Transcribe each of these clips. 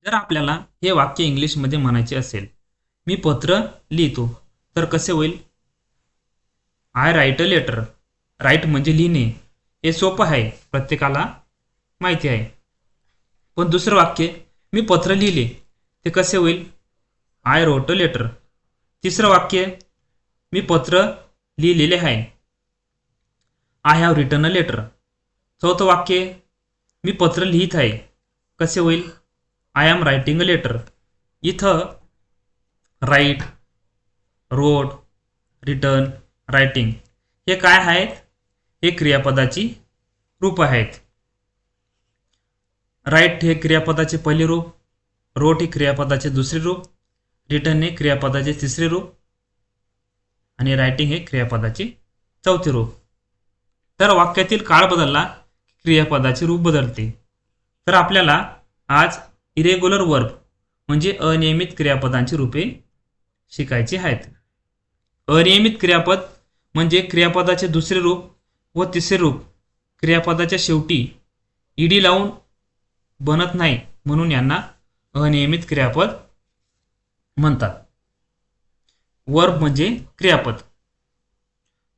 जर आपल्याला हे वाक्य इंग्लिशमध्ये म्हणायचे असेल, मी पत्र लिहितो, तर कसे होईल? I write a letter. Write म्हणजे लिहिणे. हे सोपं आहे, प्रत्येकाला माहिती आहे. पण दुसरं वाक्य, मी पत्र लिहिले, ते कसे होईल? I wrote a letter. तिसरं वाक्य, मी पत्र लिहिलेले आहे. I have written a letter. चौथं वाक्य, मी पत्र लिहित आहे, कसे होईल? I am writing a letter. इथं राईट, रोड, रिटर्न, रायटिंग हे काय आहेत? हे क्रियापदाची रूप आहेत. राईट हे क्रियापदाचे पहिले रूप, रोट हे क्रियापदाचे दुसरे रूप, रिटर्न हे क्रियापदाचे तिसरे रूप आणि रायटिंग हे क्रियापदाचे चौथे रूप. तर वाक्यातील काळ बदलला, क्रियापदाचे रूप बदलते. तर आपल्याला आज इरेग्युलर वर्ब म्हणजे अनियमित क्रियापदांची रूपे शिकायची आहेत. अनियमित क्रियापद म्हणजे क्रियापदाचे दुसरे रूप व तिसरे रूप क्रियापदाच्या शेवटी ईडी लावून बनत नाही, म्हणून यांना अनियमित क्रियापद म्हणतात. वर्ब म्हणजे क्रियापद.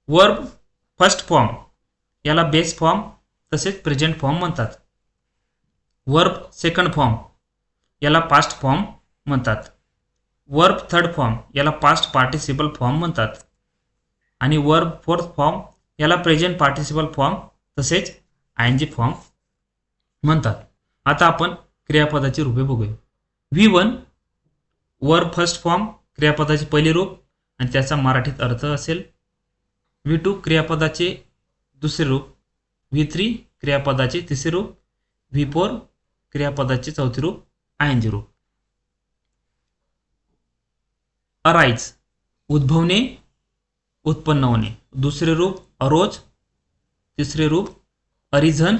वर्ब फर्स्ट फॉर्म याला बेस फॉर्म तसेच प्रेझेंट फॉर्म म्हणतात. वर्ब सेकंड फॉर्म याला पास्ट फॉर्म म्हणतात. वर्ब थर्ड फॉर्म याला पास्ट पार्टिसिपल फॉर्म म्हणतात. आणि वर्ब फोर्थ फॉर्म याला प्रेझेंट पार्टिसिपल फॉर्म तसेच आयएनजी फॉर्म म्हणतात. आता आपण क्रियापदाची रूपे बघूया. V1 वर्ब फर्स्ट फॉर्म क्रियापदाचे पहिले रूप आणि त्याचा मराठीत अर्थ असेल. V2 क्रियापदाचे दुसरे रूप, V3 क्रियापदाचे तिसरे रूप, V4 क्रियापदाचे चौथे रूप, आयएनजी रूप. अराइज उद्भवणे, उत्पन्न होणे. दुसरे रूप अरोज, तिसरे रूप अरिझन,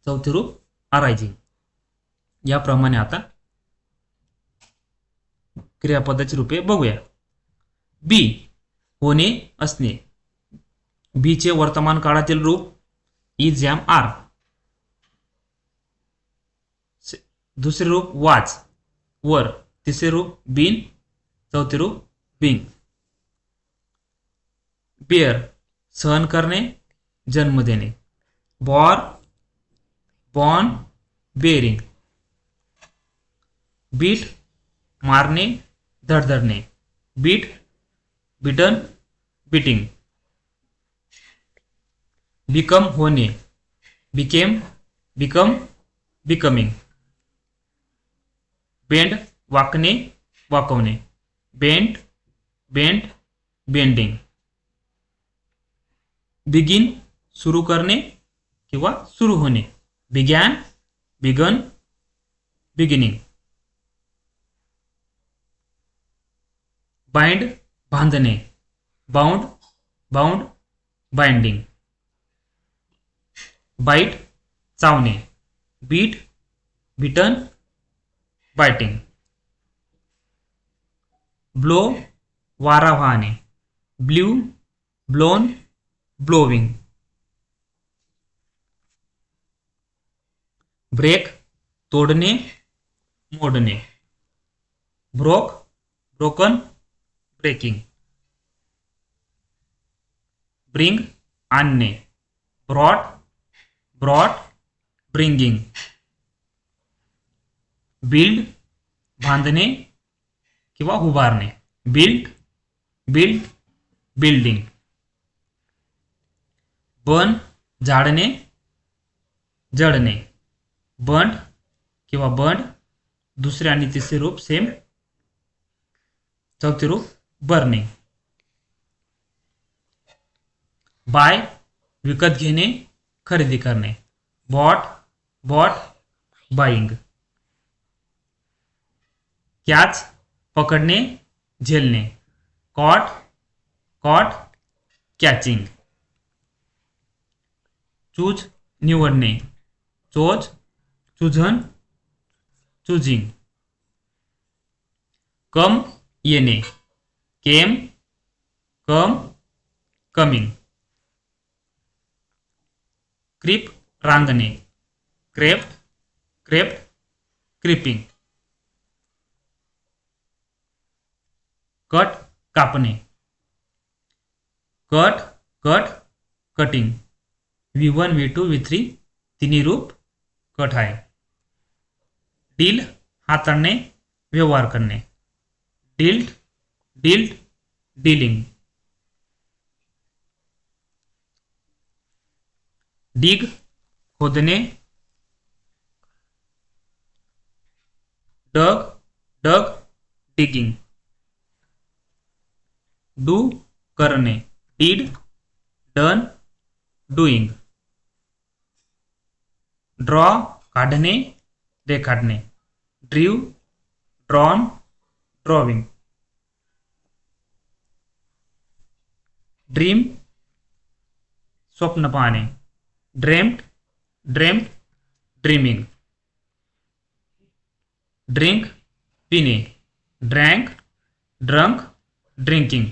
चौथे रूप अरायझिंग. याप्रमाणे आता क्रियापदाची रूपे बघूया. बी होणे, असणे. बी चे वर्तमान काळातील रूप इज, एम, आर. दुसरे रूप वाज, वर. तिसरे रूप बीन, चौथे रूप बिंग. बेअर सहन करणे, जन्म देणे. बॉर, बॉर्न, बेअरिंग. बीट मारणे, धडधडणे. Beat, beaten, beating. बिकम होणे, बिकेम, बिकम, बिकमिंग. बेंड वाकणे, वाकवणे. Bent, bent, bending. बिगिन सुरू करणे किंवा सुरू होणे. Began, begun, beginning. बाइंड बांधणे, बाउंड, बाउंड, बाइंडिंग. बाईट चावणे. Bit, bitten, biting. ब्लो वारा वाहणे. Blew, blown, blowing. ब्रेक तोडणे, मोडणे. Broke, broken, breaking. ब्रिंग आणणे. Brought, brought, bringing. बिल्ड बांधणे किंवा उभारणे. Build, build, building. बर्न जाळणे, जळणे. बर्न्ड किंवा बर्न्ड दुसरे आणि तिसरे रूप सेम, चौथे रूप बर्निंग. बाय विकत घेणे, खरेदी करणे. Bought, bought, buying. कॅच पकडणे, झेलणे. Caught, caught, catching. चूज निवडणे. Chose, chosen, choosing. कम येणे. Came, come, coming. क्रीप रांगणे. Crept, crept, creeping. कट कापणे, cut cut cutting. V1 V2 V3 तिन्ही रूप कट आहे. डील हाताळणे, व्यवहार करणे, डील्ड डील्ड डीलिंग. डिग खोदणे, डग डग डिगिंग. डू करणे, डीड डन डुईंग. ड्रॉ काढणे, रेखाटणे, ड्रीव ड्रॉन ड्रॉविंग. ड्रीम स्वप्न पाहणे, ड्रेम्ड ड्रेम्ड ड्रीमिंग. ड्रिंक पिणे, ड्रँक ड्रंक ड्रिंकिंग.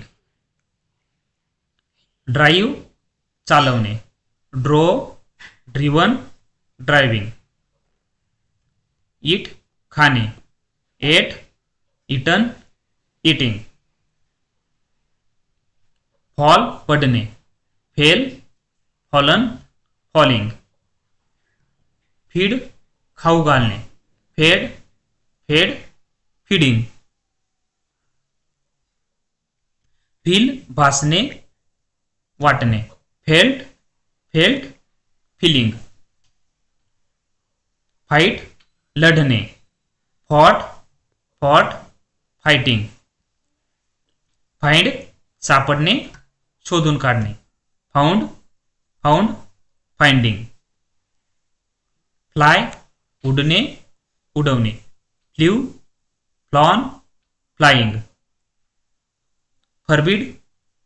ड्राईव्ह चालवणे, ड्रोव ड्रिवन ड्रायव्हिंग. ईट खाणे, एट इटन इटिंग. फॉल पडणे, फेल फॉलन फॉलिंग. फीड खाऊ घालणे, फेड फेड फीडिंग. फील भासणे, वाटणे, फेल्ट फेल्ट फिलिंग. फाईट लढणे, फॉट फॉट फायटिंग. फाइंड सापडणे, शोधून काढणे, फाउंड फाउंड फाइंडिंग. फ्लाय उडणे, उडवणे, फ्ल्यू फ्लॉन फ्लाइंग. फरबिड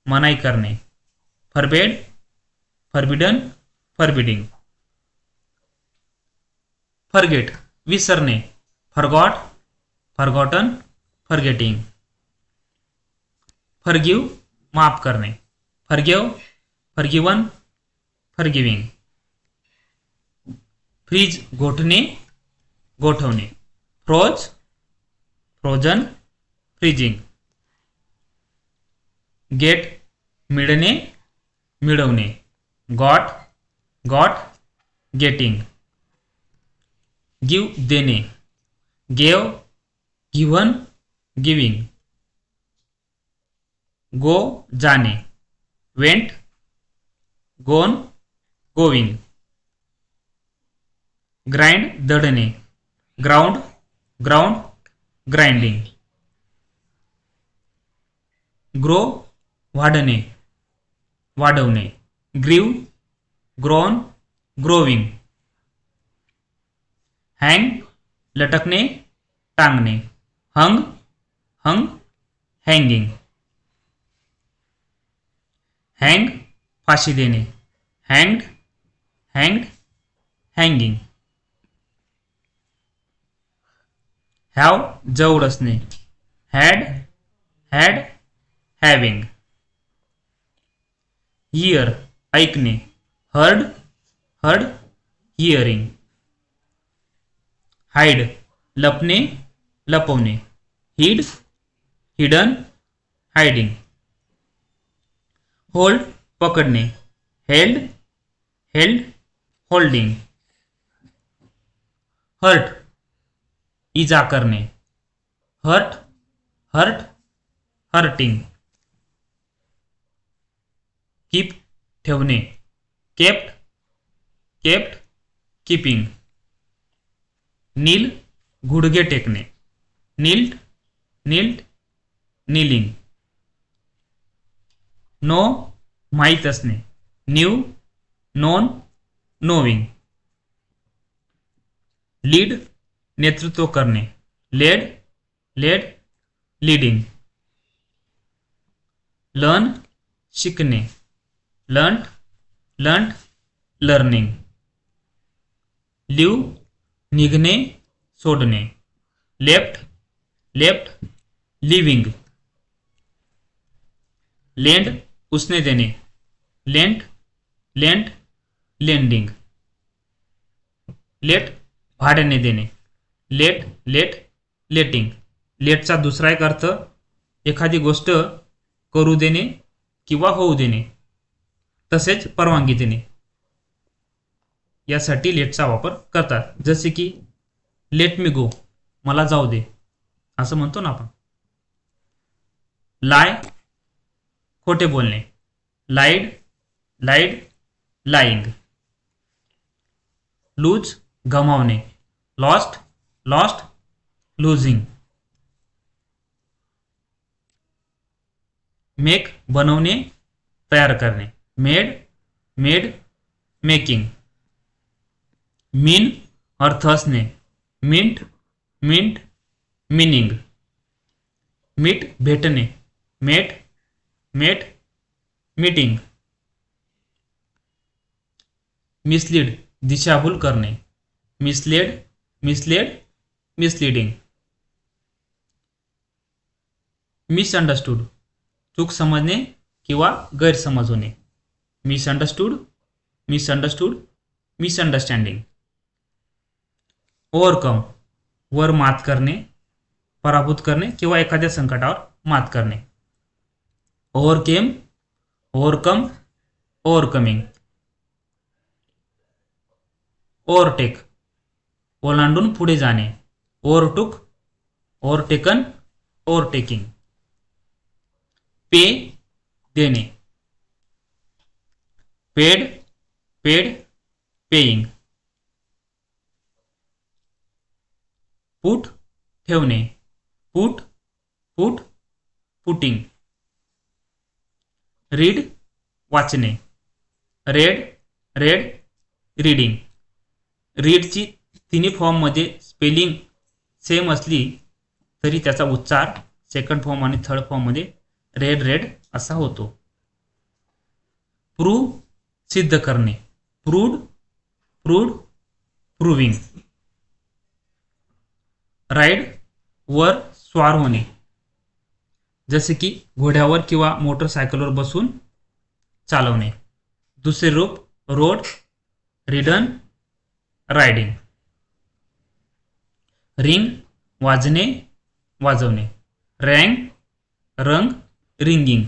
मनाई करणे, फरबेड फरबिडन फरबिडिंग. फरगेट विसरणे, फरगॉट फरगॉटन फरगेटिंग. फरगिव माफ करणे, फरगिव फरगिवन फरगिविंग. फ्रीज गोठणे, गोठवणे, फ्रोज फ्रोजन फ्रीजिंग. गेट मिळणे, मिळवणे, गॉट गॉट गेटिंग. गिव देणे, गेव गिव्हन गिविंग. गो जाणे, वेंट गोन गोविंग. ग्राइंड दळणे, ग्राउंड ग्राउंड ग्राइंडिंग. ग्रो वाढणे, वाढवणे, ग्रीव ग्रोन ग्रोविंग. हँग लटकणे, टांगणे, हंग हंग हँगिंग. हँग फाशी देणे, हँग्ड हँग्ड हँगिंग. हॅव जवळ असणे, हॅड हॅड हॅविंग. हिअर ऐकणे, हर्ड हर्ड हिअरिंग. हाईड लपणे, लपवणे, हिड हिडन हायडिंग. होल्ड पकडणे, हेल्ड हेल्ड होल्डिंग. हर्ट इजा करणे, हर्ट हर्ट हर्टिंग. कीप ठेवणे, केप्ट केप्ट कीपिंग. नील गुडघे टेकणे, नील्ट नील्ट नीलिंग. नो माहीत असणे, न्यू नोन नोविंग. लीड नेतृत्व करणे, लेड लेड लीडिंग. लर्न शिकणे, लर्न्ड लर्न्ड लर्निंग. लिव निघणे, सोडणे, लेफ्ट लेफ्ट लिव्हिंग. लेंड उसने देणे, लेंट लेंट लेंडिंग. लेट भाड्याने देणे, लेट लेट लेटिंग. लेटचा दुसरा एक अर्थ एखादी गोष्ट करू देणे किंवा होऊ देणे, तसेच परवानगी देणे यासाठी लेटचा वापर करतात. जसे की लेट मी गो, मला जाऊ दे, असं म्हणतो ना आपण. लाय, खोटे बोलणे. Lied, lied, lying. लूज, गमावणे. Lost, lost, losing. मेक, बनवणे, तयार करणे. Made, made, making. मीन, अर्थ असणे. Minute, minute, meaning. मीट, भेटणे. मेट, मेट, मीटिंग. मिसलीड, दिशाभूल करणे. Misled, misled, misleading. मिसअंडरस्टूड, चूक समजणे किंवा गैरसमज होणे. Misunderstood, misunderstood, misunderstanding. ओव्हरकम, वर मात करणे, पराभूत करणे किंवा एखाद्या संकटावर मात करणे. ओव्हरकेम, ओव्हरकम, ओव्हरकमिंग. ओव्हरटेक, ओलांडून पुढे जाणे. ओव्हरटूक, ओव्हरटेकन, ओव्हरटेकिंग. पे, देणे. Paid, paid, paying. पुट, ठेवणे. Put, put, putting. रीड, वाचणे. Read, read, reading. रीडची तिन्ही फॉर्ममध्ये स्पेलिंग सेम असली तरी त्याचा उच्चार सेकंड फॉर्म आणि थर्ड फॉर्ममध्ये रेड रेड असा होतो. प्रूव्ह, सिद्ध करणे. Proved, proved, proving. राईड, वर स्वार होणे. जसे की घोड्यावर किंवा मोटरसायकलवर बसून चालवणे. दुसरे रूप रोड, रिडन, रायडिंग. रिंग, वाजणे, वाजवणे. Rang, rung, ringing.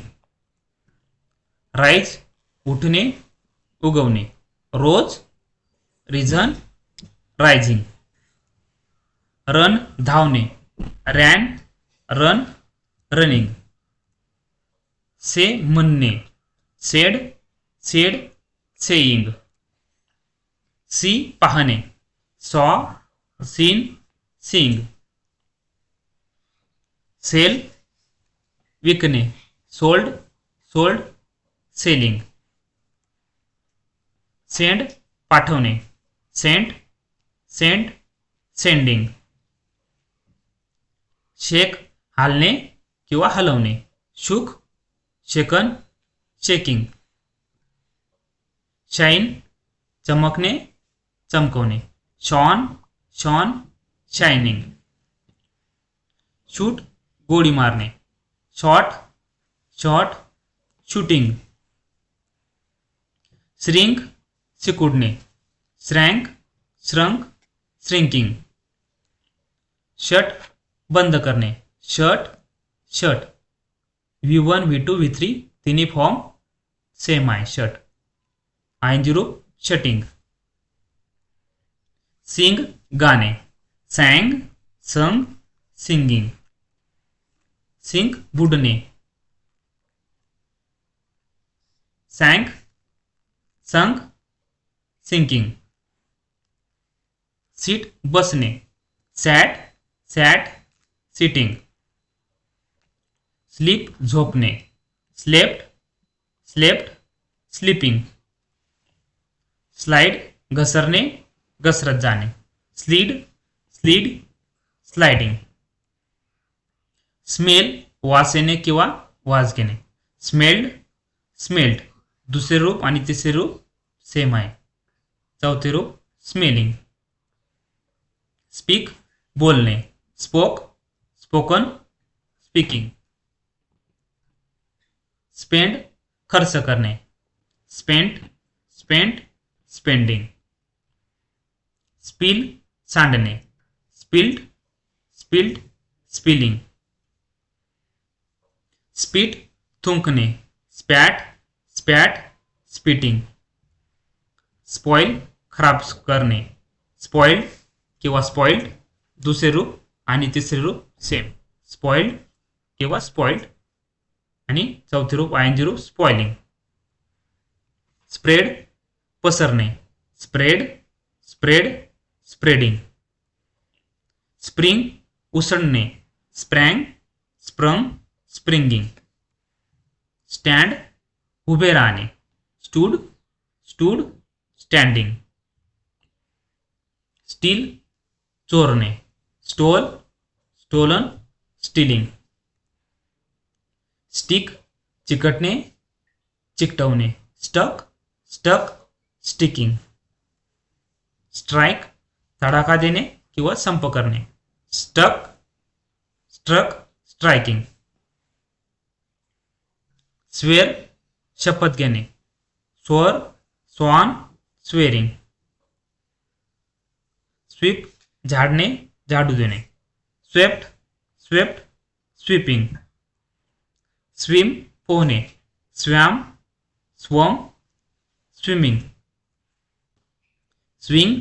राईज, उठणे, उगवणे. Rose, risen, rising. रन, धावणे. Ran, run, running. से, म्हणणे. Said, said, saying. सी, पाहणे. Saw, seen, seeing. सेल, विकणे. Sold, sold, selling. सेंड, पाठवणे. Sent, sent, sending. शेक, हालणे किंवा हलवणे. Shook, shaken, shaking. शाईन, चमकणे, चमकवणे. Shone, shone, shining. शूट, गोळी मारणे. Shot, shot, shooting. श्रिंक, सिकुडणे. Shrank, shrunk, shrinking. शट, बंद करणे. Shut, shut. V1, V2, V3 तिन्ही फॉर्म सेम आहे. शट. I0, shutting. सिंग, गाणे. सॅंग, संग, सिंगिंग. सिंक, बुडणे. सॅंक, संक, सिंकिंग. सीट, बसणे. Sat, sat, sitting. स्लीप, झोपणे. Slept, slept, sleeping. स्लाइड, घसरणे, घसरत जाणे. स्लीड, स्लीड, स्लाइडिंग. स्मेल, वास येणे किंवा वास घेणे. Smelled, smelled. दुसरे रूप आणि तिसरे रूप सेम आहे. चौथे रूप स्मेलिंग. स्पीक, बोलणे. Spoke, spoken, speaking. स्पेंड, खर्च करणे. Spent, spent, spending. स्पिल, सांडणे. Spilled, spilled, spilling. स्पीट थुंकणे, स्पॅट स्पॅट स्पिटिंग. स्पॉइल खराब करणे, स्पॉइल्ड किंवा स्पॉइल्ड दुसरे रूप आणि तिसरे रूप सेम, स्पॉइल्ड किंवा स्पॉइल्ड आणि चौथे रूप आयएनजी रूप स्पॉइलिंग. स्प्रेड पसरणे, स्प्रेड स्प्रेड स्प्रेडिंग. स्प्रिंग उसळणे, स्प्रँग स्प्रंग स्प्रिंगिंग. स्टँड उभे राहणे, स्टूड स्टूड स्टँडिंग. स्टील चोरणे, स्टोल स्टोलन स्टीलिंग. स्टिक चिकटणे चिकटवणे, स्टक स्टक स्टिकिंग. स्ट्राइक तडाखा देणे किंवा संप करणे, स्टक स्ट्रक स्ट्रायकिंग. स्वेअर शपथ घेणे, स्वर स्वान स्वेरिंग. स्वीप झाडणे झाडू देणे, स्वेप्ट स्वेप्ट स्वीपिंग. स्विम पोहणे, स्वॅम स्वम स्विमिंग. स्विंग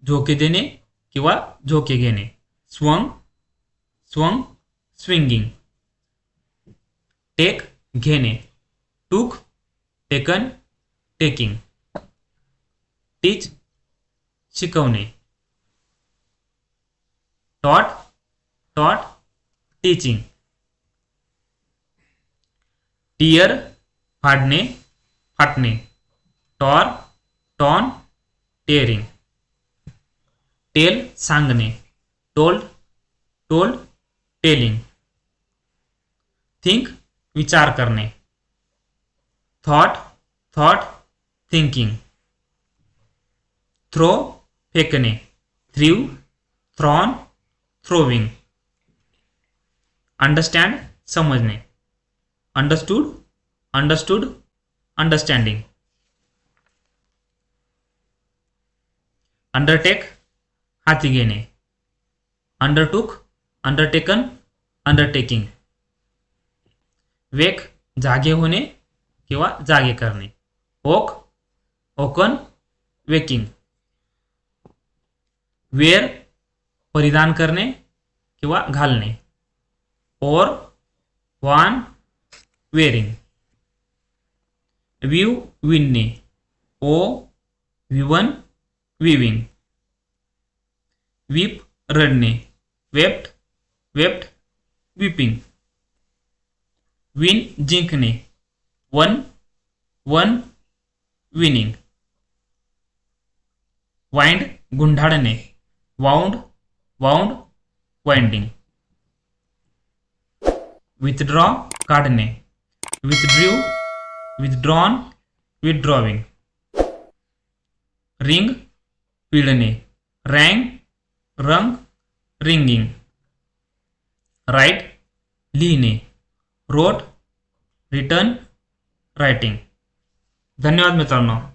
झोके देणे किंवा झोके घेणे, स्वंग स्वंग स्विंगिंग. टेक घेणे, टूक टेकन टेकिंग. टीच शिकवणे, टॉट टॉट टीचिंग. टियर फाडणे फाटणे, टॉर टॉन टेअरिंग. टेल सांगणे, टोल्ड टोल्ड टेलिंग. थिंक विचार करणे, थॉट थॉट थिंकिंग. थ्रो फेकणे, थ्रीव थ्रॉन थ्रोविंग. अंडरस्टँड समजणे, अंडरस्टूड अंडरस्टूड अंडरस्टँडिंग. अंडरटेक हाती घेणे, अंडरटूक अंडरटेकन अंडरटेकिंग. वेक जागे होणे किंवा जागे करणे, ओक ओकन वेकिंग. वेअर परिधान करणे किंवा घालणे, ओर वान वेअरिंग. व्ह्यू विणणे, ओ विवन विविंग. वीप रडणे, वेप्ट वेप्ट विपिंग. विन जिंकणे, वन वन विनिंग. वाइंड गुंडाळणे, वाउंड वाउंड वाइंडिंग. विथड्रॉ काढणे, विथड्र्यू विथड्रॉन विथड्रॉविंग. रिंग पिळणे, रँग रंग रिंगिंग. राईट लिहिणे, रोट रिटर्न रायटिंग. धन्यवाद मित्रांनो.